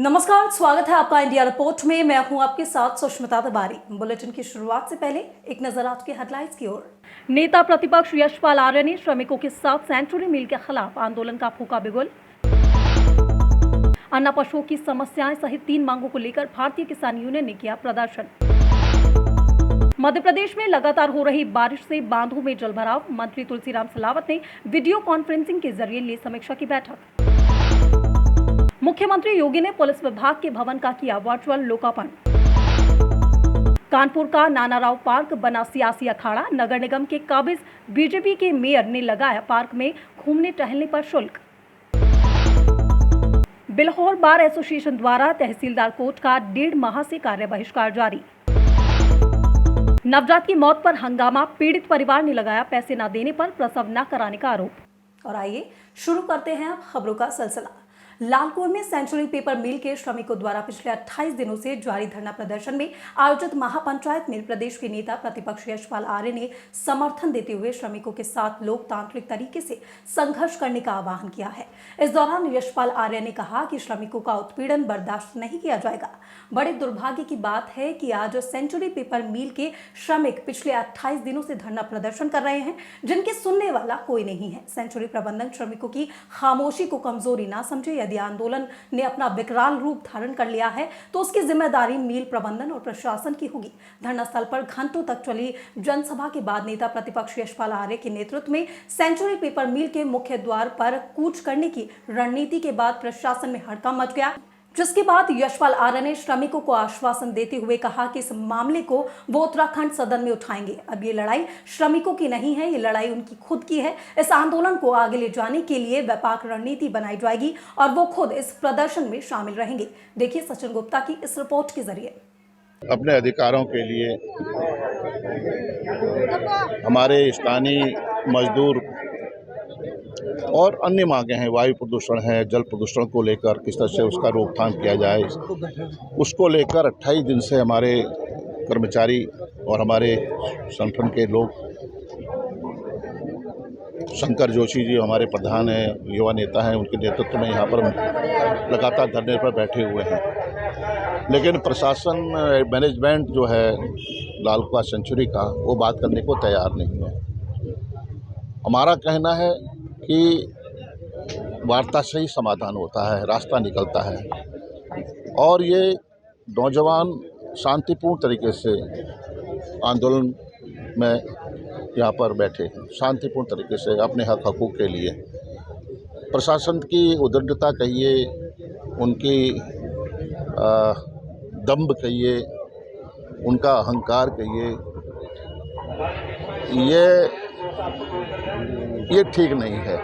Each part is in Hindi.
नमस्कार, स्वागत है आपका इंडिया रिपोर्ट में। मैं हूं आपके साथ सुष्मिता तिवारी। बुलेटिन की शुरुआत से पहले एक नजर आज के हेडलाइंस की ओर। नेता प्रतिपक्ष यशपाल आर्य ने श्रमिकों के साथ सेंचुरी मिल के खिलाफ आंदोलन का फूंका बिगुल। अन्ना पशुओं की समस्याएं सहित 3 मांगों को लेकर भारतीय किसान यूनियन ने किया प्रदर्शन। मध्य प्रदेश में लगातार हो रही बारिश से बांधों में जलभराव। मंत्री तुलसीराम सिलावट ने वीडियो कॉन्फ्रेंसिंग के जरिए ली समीक्षा की बैठक। मुख्यमंत्री योगी ने पुलिस विभाग के भवन का किया वर्चुअल लोकार्पण। कानपुर का नानाराव पार्क बना सियासी अखाड़ा। नगर निगम के काबिज बीजेपी के मेयर ने लगाया पार्क में घूमने टहलने पर शुल्क। बिल्हौर बार एसोसिएशन द्वारा तहसीलदार कोर्ट का 1.5 माह से कार्य बहिष्कार जारी। नवजात की मौत पर हंगामा। पीड़ित परिवार ने लगाया पैसे न देने पर प्रसव न कराने का आरोप। और आइए शुरू करते हैं अब खबरों का सिलसिला। लालपुर में सेंचुरी पेपर मिल के श्रमिकों द्वारा पिछले 28 दिनों से जारी धरना प्रदर्शन में आयोजित महापंचायत में प्रदेश के नेता प्रतिपक्ष यशपाल आर्य ने समर्थन देते हुए श्रमिकों के साथ लोकतांत्रिक तरीके से संघर्ष करने का आह्वान किया है। इस दौरान यशपाल आर्य ने कहा कि श्रमिकों का उत्पीड़न बर्दाश्त नहीं किया जाएगा। बड़े दुर्भाग्य की बात है कि आज सेंचुरी पेपर मिल के श्रमिक पिछले 28 दिनों से धरना प्रदर्शन कर रहे हैं, जिनके सुनने वाला कोई नहीं है। सेंचुरी प्रबंधन श्रमिकों की खामोशी को कमजोरी ना समझे। यदि आंदोलन ने अपना विकराल रूप धारण कर लिया है तो उसकी जिम्मेदारी मिल प्रबंधन और प्रशासन की होगी। धरना स्थल पर घंटों तक चली जनसभा के बाद नेता प्रतिपक्ष यशपाल आर्य के नेतृत्व में सेंचुरी पेपर मिल के मुख्य द्वार पर कूच करने की रणनीति के बाद प्रशासन में हड़कंप मच गया, जिसके बाद यशपाल आर्य ने श्रमिकों को आश्वासन देते हुए कहा कि इस मामले को वो उत्तराखंड सदन में उठाएंगे। अब ये लड़ाई श्रमिकों की नहीं है, ये लड़ाई उनकी खुद की है। इस आंदोलन को आगे ले जाने के लिए व्यापक रणनीति बनाई जाएगी और वो खुद इस प्रदर्शन में शामिल रहेंगे। देखिए सचिन गुप्ता की इस रिपोर्ट के जरिए। अपने अधिकारों के लिए हमारे स्थानीय मजदूर और अन्य मांगे हैं, वायु प्रदूषण है, जल प्रदूषण को लेकर किस तरह से उसका रोकथाम किया जाए, उसको लेकर 28 दिन से हमारे कर्मचारी और हमारे संगठन के लोग, शंकर जोशी जी हमारे प्रधान हैं, युवा नेता हैं, उनके नेतृत्व में यहाँ पर लगातार धरने पर बैठे हुए हैं। लेकिन प्रशासन मैनेजमेंट जो है लालकुआ सेंचुरी का, वो बात करने को तैयार नहीं है। हमारा कहना है कि वार्ता से ही समाधान होता है, रास्ता निकलता है और ये नौजवान शांतिपूर्ण तरीके से आंदोलन में यहाँ पर बैठे हैं, शांतिपूर्ण तरीके से अपने हक हकूक़ के लिए। प्रशासन की उद्दंडता कहिए, उनकी दंभ कहिए, उनका अहंकार कहिए, ये ठीक नहीं है।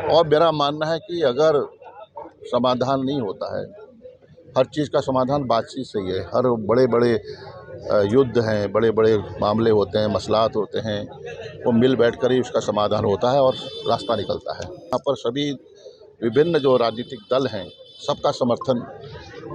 और मेरा मानना है कि अगर समाधान नहीं होता है, हर चीज़ का समाधान बातचीत से ही है। हर बड़े बड़े युद्ध हैं, बड़े बड़े मामले होते हैं, मसलाहत होते हैं, वो मिल बैठकर ही उसका समाधान होता है और रास्ता निकलता है। यहाँ पर सभी विभिन्न जो राजनीतिक दल हैं, सबका समर्थन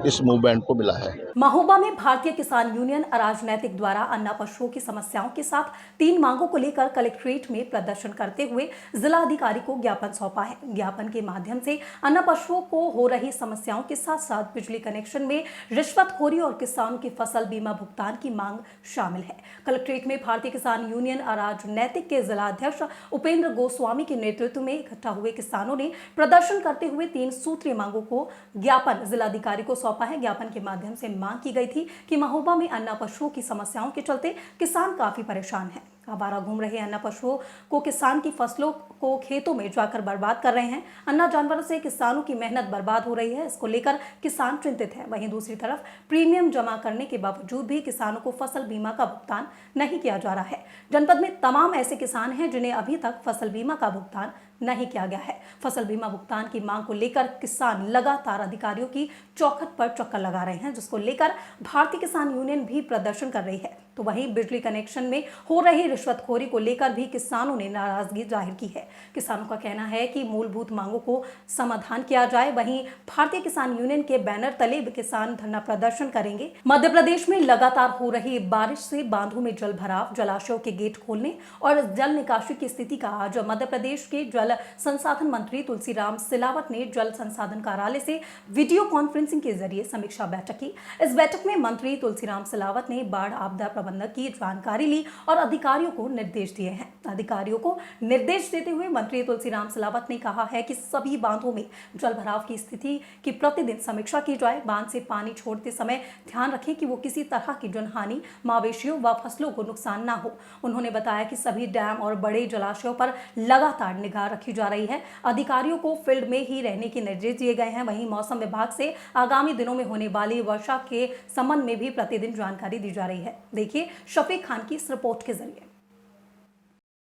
इस मूवमेंट को मिला है। महोबा में भारतीय किसान यूनियन अराजनैतिक द्वारा अन्ना पशुओं की समस्याओं के साथ 3 मांगों को लेकर कलेक्ट्रेट में प्रदर्शन करते हुए जिला अधिकारी को ज्ञापन सौंपा है। ज्ञापन के माध्यम से अन्ना पशुओं को हो रही समस्याओं के साथ साथ बिजली कनेक्शन में रिश्वतखोरी और किसानों की फसल बीमा भुगतान की मांग शामिल है। कलेक्ट्रेट में भारतीय किसान यूनियन अराजनैतिक के जिला अध्यक्ष उपेंद्र गोस्वामी के नेतृत्व में इकट्ठा हुए किसानों ने प्रदर्शन करते हुए 3 सूत्रीय मांगों को ज्ञापन जिलाधिकारी को सौंपा है। ज्ञापन के माध्यम से मांग की गई थी कि महोबा में अन्ना पशुओं की समस्याओं के चलते किसान काफी परेशान हैं। आवारा घूम रहे अन्ना पशुओं को किसान की फसलों को खेतों में जाकर बर्बाद कर रहे हैं। अन्ना जानवरों से किसानों की मेहनत बर्बाद हो रही है, इसको लेकर किसान चिंतित है। वहीं दूसरी तरफ प्रीमियम जमा करने के बावजूद भी किसानों को फसल बीमा का भुगतान नहीं किया जा रहा है। जनपद में तमाम ऐसे किसान हैं जिन्हें अभी तक फसल बीमा का भुगतान नहीं किया गया है। फसल बीमा भुगतान की मांग को लेकर किसान लगातार अधिकारियों की चौखट पर चक्कर लगा रहे हैं, जिसको लेकर भारतीय किसान यूनियन भी प्रदर्शन कर रही है। तो वहीं बिजली कनेक्शन में हो रही रिश्वतखोरी को लेकर भी किसानों ने नाराजगी जाहिर की है। किसानों का कहना है कि मूलभूत मांगों को समाधान किया जाए। वहीं भारतीय किसान यूनियन के बैनर तले किसान धरना प्रदर्शन करेंगे। मध्य प्रदेश में लगातार हो रही बारिश से बांधों में जल भराव, जलाशयों के गेट खोलने और जल निकासी की स्थिति का आज मध्य प्रदेश के जल जल संसाधन मंत्री तुलसीराम सिलावट ने जल संसाधन कार्यालय से वीडियो कॉन्फ्रेंसिंग के जरिए समीक्षा बैठक की। इस बैठक में मंत्री तुलसीराम सिलावट ने बाढ़ आपदा प्रबंधन की जानकारी ली और अधिकारियों को निर्देश दिए हैं। अधिकारियों को निर्देश देते हुए मंत्री तुलसीराम सिलावट ने कहा है कि सभी बांधों में जल भराव की स्थिति की प्रतिदिन समीक्षा की जाए। बांध से पानी छोड़ते समय ध्यान रखें कि वो किसी तरह की जनहानि, मवेशियों व फसलों को नुकसान न हो। उन्होंने बताया कि सभी डैम और बड़े जलाशयों पर लगातार निगाह रखी जा रही है। अधिकारियों को फील्ड में ही रहने के निर्देश दिए गए हैं। वहीं मौसम विभाग से आगामी दिनों में होने वाली वर्षा के संबंध में भी प्रतिदिन जानकारी दी जा रही है। देखिए शफीक खान की इस रिपोर्ट के जरिए।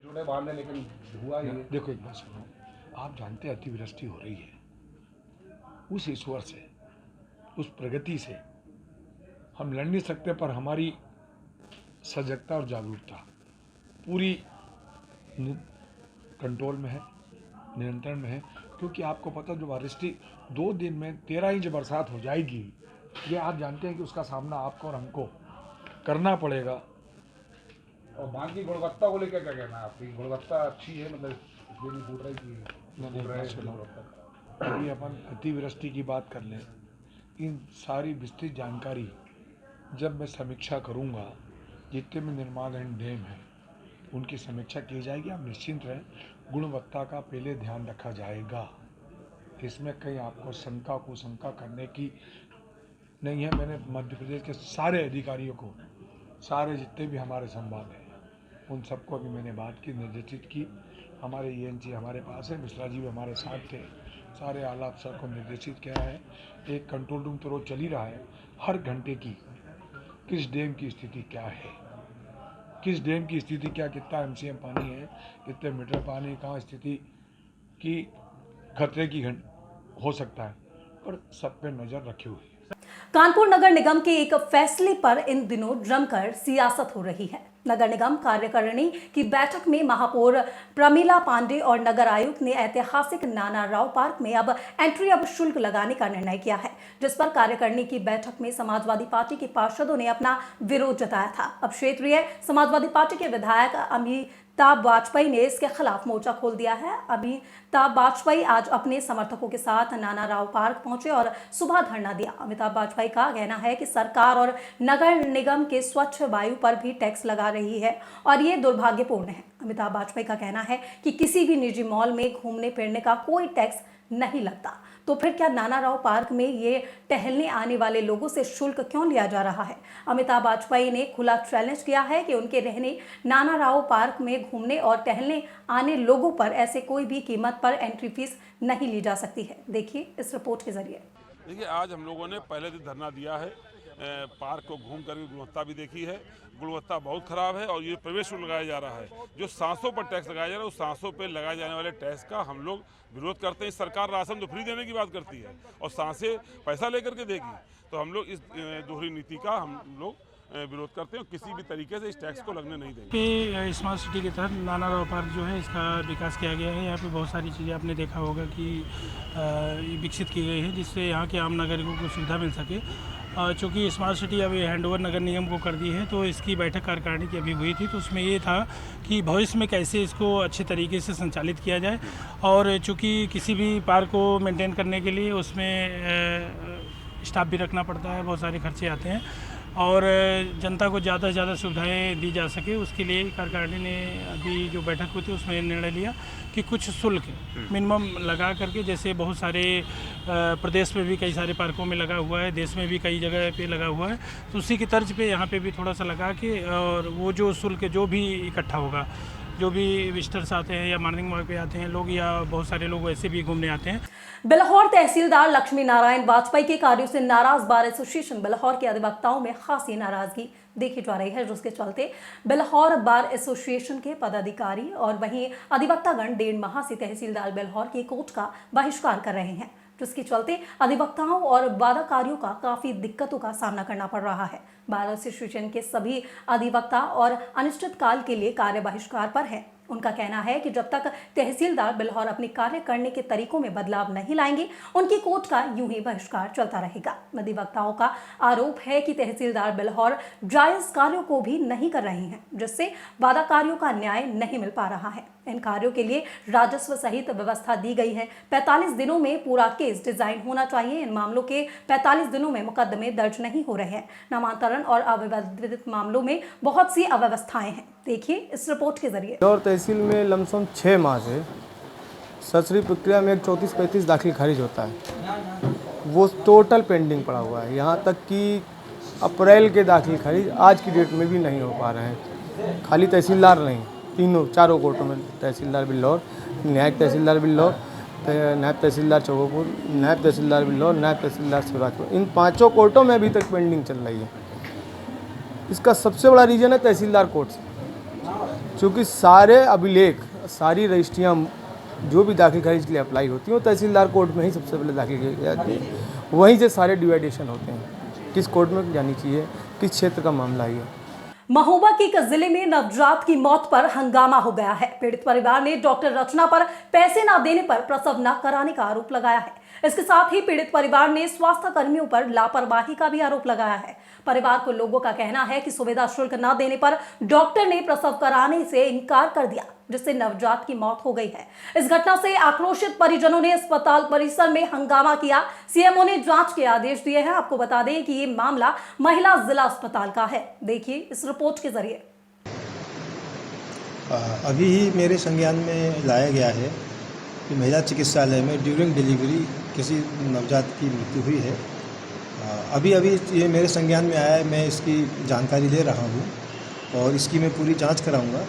लेकिन हुआ ही देखो, एक बात सुनो, आप जानते हैं अतिवृष्टि हो रही है, उस ईश्वर से, उस प्रगति से हम लड़ नहीं सकते, पर हमारी सजगता और जागरूकता पूरी कंट्रोल में है, नियंत्रण में है। क्योंकि आपको पता, जो वृष्टि 2 दिन में 13 इंच बरसात हो जाएगी, ये आप जानते हैं कि उसका सामना आपको और हमको करना पड़ेगा। और बांध की गुणवत्ता को लेकर क्या कहना है आपकी? गुणवत्ता अच्छी है, मतलब इसलिए नहीं फूट रही थी? अभी अपन अतिवृष्टि की बात कर लें, इन सारी विस्तृत जानकारी जब मैं समीक्षा करूंगा, जितने भी निर्माणाधीन डैम हैं उनकी समीक्षा की जाएगी। आप निश्चिंत रहें, गुणवत्ता का पहले ध्यान रखा जाएगा। इसमें कहीं आपको शंका कुशंका करने की नहीं है। मैंने मध्य प्रदेश के सारे अधिकारियों को, सारे जितने भी हमारे संभाग हैं, उन सबको अभी मैंने बात की, निर्देशित की। हमारे ENC हमारे पास है, मिश्रा जी भी हमारे साथ थे, सारे आला अफसर को निर्देशित किया है। एक कंट्रोल रूम तो रोज चल ही रहा है, हर घंटे की किस डैम की स्थिति क्या है, किस डैम की स्थिति क्या, कितना MCM पानी है, कितने मीटर पानी, कहाँ स्थिति की खतरे की हो सकता है, पर सब पे नज़र रखी हुई है। कानपुर नगर निगम के एक फैसले पर इन दिनों जमकर सियासत हो रही है। नगर निगम कार्यकारिणी की बैठक में महापौर प्रमिला पांडे और नगर आयुक्त ने ऐतिहासिक नाना राव पार्क में अब एंट्री अब शुल्क लगाने का निर्णय किया है, जिस पर कार्यकारिणी की बैठक में समाजवादी पार्टी के पार्षदों ने अपना विरोध जताया था। अब क्षेत्रीय समाजवादी पार्टी के विधायक अमिताभ वाजपेयी ने इसके खिलाफ मोर्चा खोल दिया है। अमिताभ वाजपेयी आज अपने समर्थकों के साथ नाना राव पार्क पहुंचे और सुबह धरना दिया। अमिताभ वाजपेयी का कहना है कि सरकार और नगर निगम के स्वच्छ वायु पर भी टैक्स लगा रही है और ये दुर्भाग्यपूर्ण है। अमिताभ वाजपेयी का कहना है कि किसी भी निजी मॉल में घूमने फिरने का कोई टैक्स नहीं लगता, तो फिर क्या नाना राव पार्क में ये टहलने आने वाले लोगों से शुल्क क्यों लिया जा रहा है? अमिताभ वाजपेयी ने खुला चैलेंज किया है कि उनके रहने नाना राव पार्क में घूमने और टहलने आने लोगों पर ऐसे कोई भी कीमत पर एंट्री फीस नहीं ली जा सकती है। देखिए इस रिपोर्ट के जरिए। देखिए, आज हम लोगों ने पहले दिन धरना दिया है, पार्क को घूम कर गुणवत्ता भी देखी है। गुणवत्ता बहुत खराब है और ये प्रवेश शुल्क लगाया जा रहा है। जो सांसों पर टैक्स लगाया जा रहा है, उस सांसों पर लगाए जाने वाले टैक्स का हम लोग विरोध करते हैं। सरकार राशन तो फ्री देने की बात करती है और सांसें पैसा लेकर के देगी, तो हम लोग इस दोहरी नीति का हम लोग विरोध करते हैं और किसी भी तरीके से इस टैक्स को लगने नहीं देंगे। स्मार्ट सिटी के तहत नाना राव पार्क जो है, इसका विकास किया गया है। यहाँ पे बहुत सारी चीज़ें आपने देखा होगा कि विकसित की गई है, जिससे यहाँ के आम नागरिकों को सुविधा मिल सके। चूँकि स्मार्ट सिटी अभी हैंडओवर नगर निगम को कर दी है, तो इसकी बैठक कार्यकारिणी की अभी हुई थी, तो उसमें ये था कि भविष्य में कैसे इसको अच्छे तरीके से संचालित किया जाए। और चूँकि किसी भी पार्क को मेंटेन करने के लिए उसमें स्टाफ भी रखना पड़ता है, बहुत सारे खर्चे आते हैं, और जनता को ज़्यादा से ज़्यादा सुविधाएं दी जा सके, उसके लिए कार्यकारिणी ने अभी जो बैठक हुई थी उसमें निर्णय लिया कि कुछ शुल्क मिनिमम लगा करके, जैसे बहुत सारे प्रदेश में भी कई सारे पार्कों में लगा हुआ है, देश में भी कई जगह पे लगा हुआ है, तो उसी की तर्ज पे यहाँ पे भी थोड़ा सा लगा के, और वो जो शुल्क जो भी इकट्ठा होगा, जो भी विजिटर्स आते हैं या मॉर्निंग वॉक पे आते हैं लोग, या बहुत सारे लोग वैसे भी घूमने आते हैं। बिल्हौर तहसीलदार लक्ष्मी नारायण वाजपेयी के कार्यों से नाराज बार एसोसिएशन बिल्हौर के अधिवक्ताओं में खासी नाराजगी देखी जा रही है, जिसके चलते बिल्हौर बार एसोसिएशन के पदाधिकारी और वहीं अधिवक्तागण 1.5 माह से तहसीलदार बिल्हौर की कोर्ट का बहिष्कार कर रहे हैं, जिसके चलते अधिवक्ताओं और वादाकारियों का काफी दिक्कतों का सामना करना पड़ रहा है। बार एसोसिएशन के सभी अधिवक्ता और अनिश्चित काल के लिए कार्य बहिष्कार पर है। उनका कहना है कि जब तक तहसीलदार बिल्हौर अपने कार्य करने के तरीकों में बदलाव नहीं लाएंगे, उनकी कोर्ट का यूं ही बहिष्कार चलता रहेगा। अधिवक्ताओं का आरोप है कि तहसीलदार बिल्हौर जायज कार्यों को भी नहीं कर रहे हैं, जिससे वादा कार्यों का न्याय नहीं मिल पा रहा है। इन कार्यों के लिए राजस्व सहित व्यवस्था दी गई है। 45 दिनों में पूरा केस डिजाइन होना चाहिए। इन मामलों के 45 दिनों में मुकदमे दर्ज नहीं हो रहे हैं। नामांतरण और अविवादित मामलों में बहुत सी अव्यवस्थाएं हैं। देखिए इस रिपोर्ट के जरिए। और तहसील में लमसम 6 माह से ससरी प्रक्रिया में 34-35 दाखिल खारिज होता है, वो टोटल पेंडिंग पड़ा हुआ है। यहाँ तक कि अप्रैल के दाखिल खारिज आज की डेट में भी नहीं हो पा रहे हैं। खाली तहसीलदार नहीं, चारों कोर्टों में तहसीलदार बिल्हौर, न्यायिक तहसीलदार बिल्हौर, नायब तहसीलदार चौबोपुर, नायब तहसीलदार बिल्हौर, नायब तहसीलदार शिवराजपुर, इन 5 कोर्टों में अभी तक पेंडिंग चल रही है। इसका सबसे बड़ा रीज़न है तहसीलदार कोर्ट से, क्योंकि सारे अभिलेख, सारी रजिस्ट्रियाँ जो भी दाखिल खारिज के लिए अप्लाई होती हैं वो तहसीलदार कोर्ट में ही सबसे पहले दाखिल की जाती है। वहीं से सारे डिवाइडेशन होते हैं, किस कोर्ट में जानी चाहिए, किस क्षेत्र का मामला है। महोबा के एक जिले में नवजात की मौत पर हंगामा हो गया है। पीड़ित परिवार ने डॉक्टर रचना पर पैसे न देने पर प्रसव न कराने का आरोप लगाया है। इसके साथ ही पीड़ित परिवार ने स्वास्थ्य कर्मियों पर लापरवाही का भी आरोप लगाया है। परिवार को लोगों का कहना है कि सुविधा शुल्क न देने पर डॉक्टर ने प्रसव कराने से इनकार कर दिया, जिससे नवजात की मौत हो गई है। इस घटना से आक्रोशित परिजनों ने अस्पताल परिसर में हंगामा किया। सीएमओ ने जांच के आदेश दिए हैं। आपको बता दें कि ये मामला महिला जिला अस्पताल का है। देखिए इस रिपोर्ट के जरिए। अभी ही मेरे संज्ञान में लाया गया है कि महिला चिकित्सालय में ड्यूरिंग डिलीवरी किसी नवजात की मृत्यु हुई है। अभी ये मेरे संज्ञान में आया है। मैं इसकी जानकारी ले रहा हूँ और इसकी मैं पूरी जांच कराऊंगा।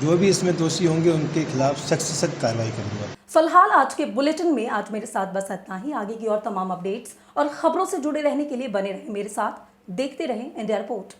जो भी इसमें दोषी होंगे उनके खिलाफ सख्त से सख्त कार्रवाई करूंगा। फिलहाल आज के बुलेटिन में आज मेरे साथ बस इतना ही। आगे की और तमाम अपडेट्स और खबरों से जुड़े रहने के लिए बने रहें मेरे साथ। देखते रहें इंडिया रिपोर्ट।